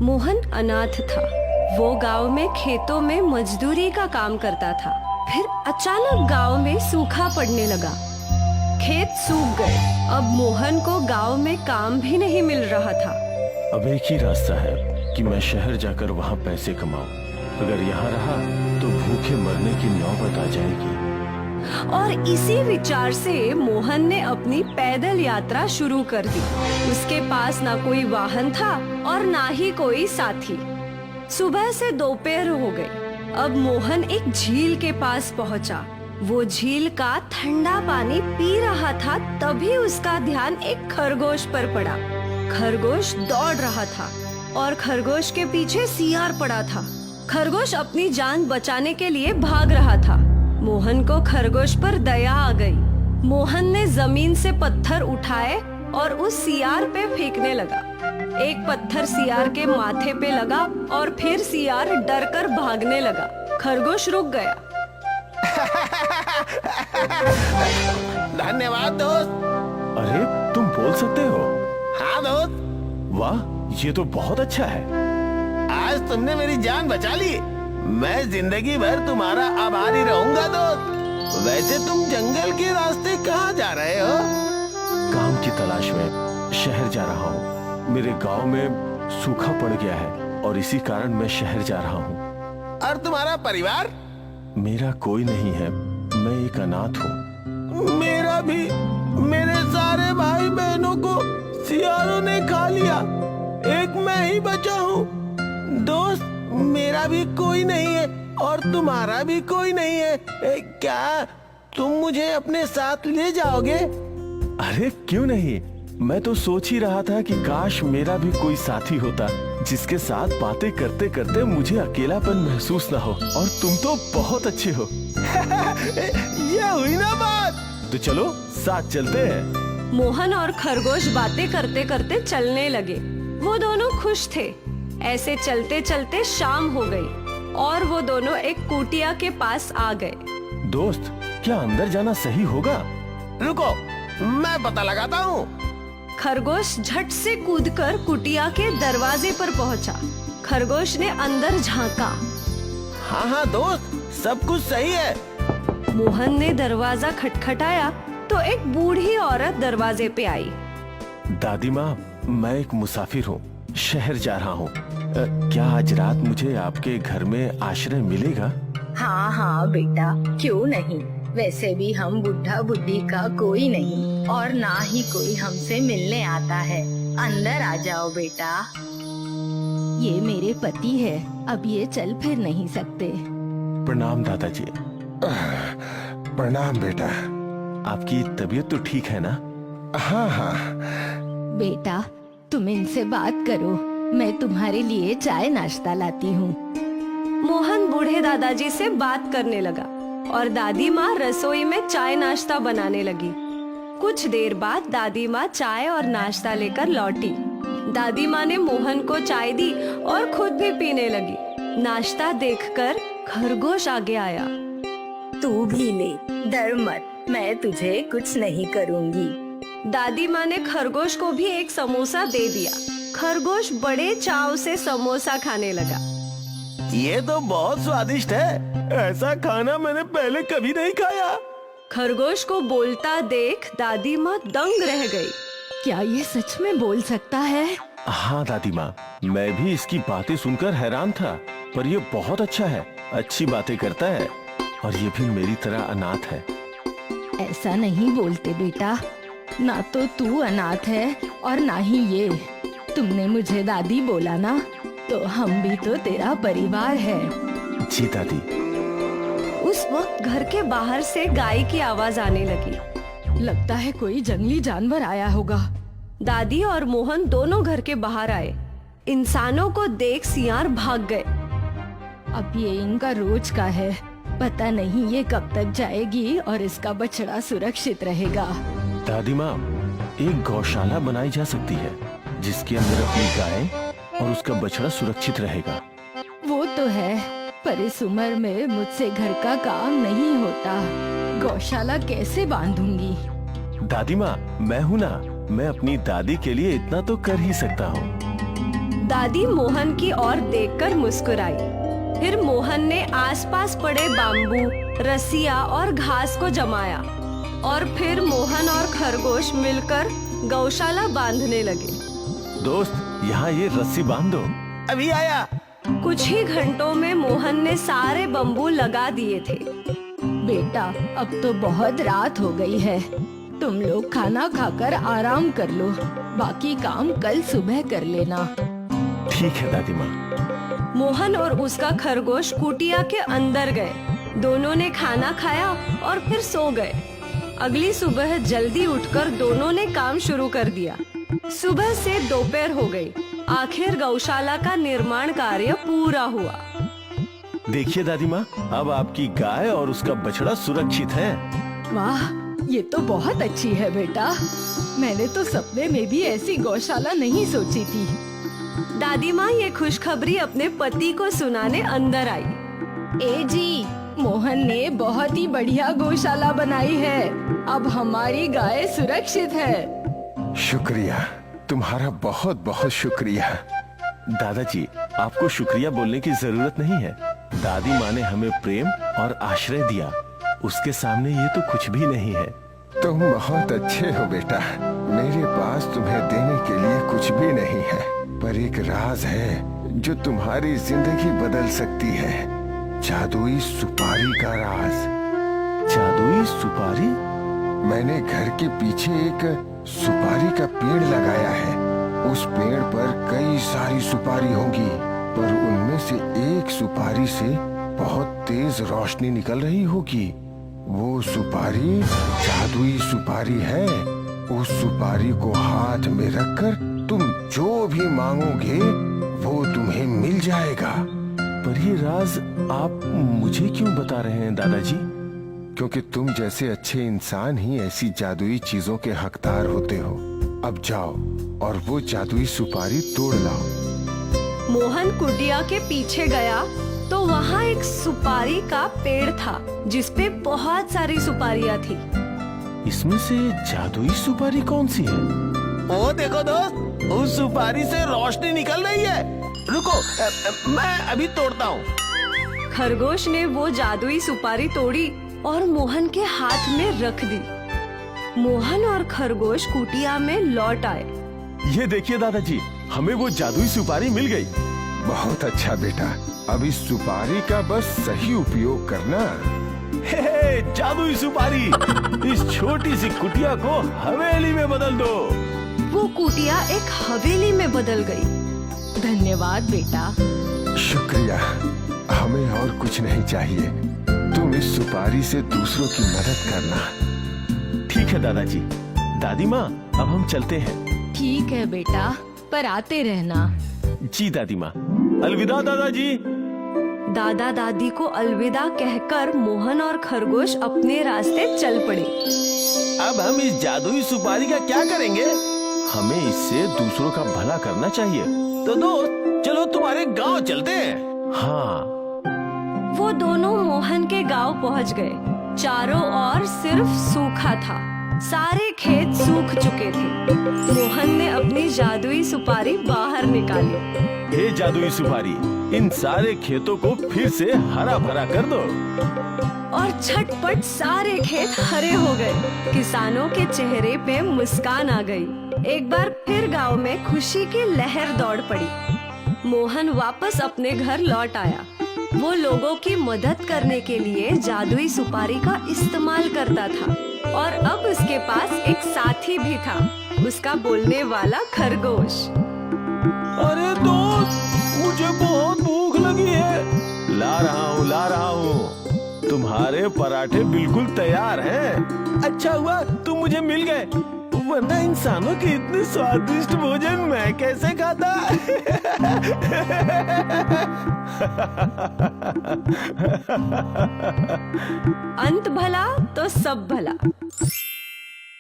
मोहन अनाथ था। वो गांव में खेतों में मजदूरी का काम करता था। फिर अचानक गांव में सूखा पड़ने लगा। खेत सूख गए। अब मोहन को गांव में काम भी नहीं मिल रहा था। अब एक ही रास्ता है कि मैं शहर जाकर वहाँ पैसे कमाऊं। अगर यहाँ रहा तो भूखे मरने की नौबत आ जाएगी। और इसी विचार से मोहन ने अपनी पैदल यात्रा शुरू कर दी। उसके पास ना कोई वाहन था और ना ही कोई साथी। सुबह से दोपहर हो गई। अब मोहन एक झील के पास पहुंचा। वो झील का ठंडा पानी पी रहा था, तभी उसका ध्यान एक खरगोश पर पड़ा। खरगोश दौड़ रहा था और खरगोश के पीछे सियार पड़ा था। खरगोश अपनी जान बचाने के लिए भाग रहा था। मोहन को खरगोश पर दया आ गई। मोहन ने जमीन से पत्थर उठाए और उस सियार पे फेंकने लगा। एक पत्थर सियार के माथे पे लगा और फिर सियार डरकर भागने लगा। खरगोश रुक गया। धन्यवाद दोस्त। अरे तुम बोल सकते हो? हाँ दोस्त, वाह, ये तो बहुत अच्छा है। आज तुमने मेरी जान बचा ली। मैं जिंदगी भर तुम्हारा आभारी रहूंगा दोस्त। वैसे तुम जंगल के रास्ते कहाँ जा रहे हो? काम की तलाश में शहर जा रहा हूँ। मेरे गांव में सूखा पड़ गया है और इसी कारण मैं शहर जा रहा हूँ। और तुम्हारा परिवार? मेरा कोई नहीं है, मैं एक अनाथ हूँ। मेरा भी। मेरे सारे भाई बहनों को सियारों ने खा लिया। एक मैं ही बचा हूँ। दोस्त, मेरा भी कोई नहीं है और तुम्हारा भी कोई नहीं है। क्या तुम मुझे अपने साथ ले जाओगे? अरे क्यों नहीं, मैं तो सोच ही रहा था कि काश मेरा भी कोई साथी होता जिसके साथ बातें करते करते मुझे अकेलापन महसूस ना हो। और तुम तो बहुत अच्छे हो। ये हुई ना बात। तो चलो साथ चलते हैं। मोहन और खरगोश बातें करते करते चलने लगे। वो दोनों खुश थे। ऐसे चलते चलते शाम हो गई और वो दोनों एक कुटिया के पास आ गए। दोस्त, क्या अंदर जाना सही होगा? रुको, मैं पता लगाता हूँ। खरगोश झट से कूदकर कुटिया के दरवाजे पर पहुंचा। खरगोश ने अंदर झांका। हाँ हाँ दोस्त, सब कुछ सही है। मोहन ने दरवाजा खटखटाया तो एक बूढ़ी औरत दरवाजे पे आई। दादी माँ, मैं एक मुसाफिर हूँ, शहर जा रहा हूँ। क्या आज रात मुझे आपके घर में आश्रय मिलेगा? हाँ हाँ बेटा, क्यों नहीं। वैसे भी हम बुढ़ा बुढ़ी का कोई नहीं और ना ही कोई हमसे मिलने आता है। अंदर आ जाओ बेटा। ये मेरे पति है, अब ये चल फिर नहीं सकते। प्रणाम दादाजी। प्रणाम बेटा। आपकी तबीयत तो ठीक है ना? हाँ हाँ। बेटा, तुम इनसे बात करो, मैं तुम्हारे लिए चाय नाश्ता लाती हूँ। मोहन बूढ़े दादाजी से बात करने लगा और दादी माँ रसोई में चाय नाश्ता बनाने लगी। कुछ देर बाद दादी माँ चाय और नाश्ता लेकर लौटी। दादी माँ ने मोहन को चाय दी और खुद भी पीने लगी। नाश्ता देखकर खरगोश आगे आया। तू भी ले, डर मत, मैं तुझे कुछ नहीं करूँगी। दादी माँ ने खरगोश को भी एक समोसा दे दिया। खरगोश बड़े चाव से समोसा खाने लगा। ये तो बहुत स्वादिष्ट है। ऐसा खाना मैंने पहले कभी नहीं खाया। खरगोश को बोलता देख दादी माँ दंग रह गई। क्या ये सच में बोल सकता है? हाँ दादी माँ, मैं भी इसकी बातें सुनकर हैरान था, पर ये बहुत अच्छा है, अच्छी बातें करता है और ये भी मेरी तरह अनाथ है। ऐसा नहीं बोलते बेटा, ना तो तू अनाथ है और ना ही ये। तुमने मुझे दादी बोला ना, तो हम भी तो तेरा परिवार है। जी दादी। उस वक्त घर के बाहर से गाय की आवाज आने लगी। लगता है कोई जंगली जानवर आया होगा। दादी और मोहन दोनों घर के बाहर आए। इंसानों को देख सियार भाग गए। अब ये इनका रोज का है, पता नहीं ये कब तक जाएगी और इसका बछड़ा सुरक्षित रहेगा। दादी माँ, एक गौशाला बनाई जा सकती है जिसके अंदर अपनी गाय और उसका बछड़ा सुरक्षित रहेगा। वो तो है, पर इस उम्र में मुझसे घर का काम नहीं होता। गौशाला कैसे बांधूंगी? दादी माँ, मैं हूँ ना, मैं अपनी दादी के लिए इतना तो कर ही सकता हूँ। दादी मोहन की ओर देखकर मुस्कुराई। फिर मोहन ने आसपास पड़े बाम्बू, रस्सियाँ और घास को जमाया और फिर मोहन और खरगोश मिलकर गौशाला बांधने लगे। दोस्त, यहाँ ये रस्सी बांध दो। अभी आया। कुछ ही घंटों में मोहन ने सारे बम्बू लगा दिए थे। बेटा, अब तो बहुत रात हो गई है, तुम लोग खाना खाकर आराम कर लो, बाकी काम कल सुबह कर लेना। ठीक है दादी माँ। मोहन और उसका खरगोश कुटिया के अंदर गए। दोनों ने खाना खाया और फिर सो गए। अगली सुबह जल्दी उठकर दोनों ने काम शुरू कर दिया। सुबह से दोपहर हो गई। आखिर गौशाला का निर्माण कार्य पूरा हुआ। देखिए दादी माँ, अब आपकी गाय और उसका बछड़ा सुरक्षित है। वाह, ये तो बहुत अच्छी है बेटा। मैंने तो सपने में भी ऐसी गौशाला नहीं सोची थी। दादी माँ ये खुशखबरी अपने पति को सुनाने अंदर आई। ए जी, मोहन ने बहुत ही बढ़िया गौशाला बनाई है। अब हमारी गाय सुरक्षित है। शुक्रिया, तुम्हारा बहुत बहुत शुक्रिया। दादाजी, आपको शुक्रिया बोलने की जरूरत नहीं है। दादी माँ ने हमें प्रेम और आश्रय दिया, उसके सामने ये तो कुछ भी नहीं है। तुम बहुत अच्छे हो बेटा। मेरे पास तुम्हें देने के लिए कुछ भी नहीं है, पर एक राज है जो तुम्हारी जिंदगी बदल सकती है। जादुई सुपारी का राज। जादुई सुपारी? मैंने घर के पीछे एक सुपारी का पेड़ लगाया है। उस पेड़ पर कई सारी सुपारी होंगी, पर उनमें से एक सुपारी से बहुत तेज रोशनी निकल रही होगी। वो सुपारी जादुई सुपारी है। उस सुपारी को हाथ में रखकर तुम जो भी मांगोगे वो तुम्हें मिल जाएगा। पर ये राज आप मुझे क्यों बता रहे हैं दादाजी? क्योंकि तुम जैसे अच्छे इंसान ही ऐसी जादुई चीजों के हकदार होते हो। अब जाओ और वो जादुई सुपारी तोड़ लाओ। मोहन कुटिया के पीछे गया तो वहाँ एक सुपारी का पेड़ था जिसपे बहुत सारी सुपारियाँ थी। इसमें से जादुई सुपारी कौन सी है? ओ देखो दोस्त, उस सुपारी से रोशनी निकल रही है। रुको, मैं अभी तोड़ता हूँ। खरगोश ने वो जादुई सुपारी तोड़ी और मोहन के हाथ में रख दी। मोहन और खरगोश कुटिया में लौट आए। ये देखिए दादाजी, हमें वो जादुई सुपारी मिल गई। बहुत अच्छा बेटा, अब इस सुपारी का बस सही उपयोग करना। हे, जादुई सुपारी, इस छोटी सी कुटिया को हवेली में बदल दो। वो कुटिया एक हवेली में बदल गई। धन्यवाद बेटा। शुक्रिया, हमें और कुछ नहीं चाहिए। तुम इस सुपारी से दूसरों की मदद करना। ठीक है दादाजी। दादी माँ, अब हम चलते हैं। ठीक है बेटा, पर आते रहना। जी दादी माँ। अलविदा दादाजी। दादा दादी को अलविदा कहकर मोहन और खरगोश अपने रास्ते चल पड़े। अब हम इस जादुई सुपारी का क्या करेंगे? हमें इससे दूसरों का भला करना चाहिए। तो दोस्त, चलो तुम्हारे गांव चलते हैं। हाँ। वो दोनों मोहन के गांव पहुंच गए। चारों ओर सिर्फ सूखा था। सारे खेत सूख चुके थे। मोहन ने अपनी जादुई सुपारी बाहर निकाली। हे जादुई सुपारी, इन सारे खेतों को फिर से हरा भरा कर दो। और झटपट सारे खेत हरे हो गए। किसानों के चेहरे पे मुस्कान आ गई। एक बार फिर गांव में खुशी की लहर दौड़ पड़ी। मोहन वापस अपने घर लौट आया। वो लोगों की मदद करने के लिए जादुई सुपारी का इस्तेमाल करता था और अब उसके पास एक साथी भी था, उसका बोलने वाला खरगोश। अरे दोस्त, मुझे बहुत भूख लगी है। ला रहा हूँ। तुम्हारे पराठे बिल्कुल तैयार हैं। अच्छा हुआ तुम मुझे मिल गए, वरना इंसानों के इतने स्वादिष्ट भोजन मैं कैसे खाता। अंत भला तो सब भला।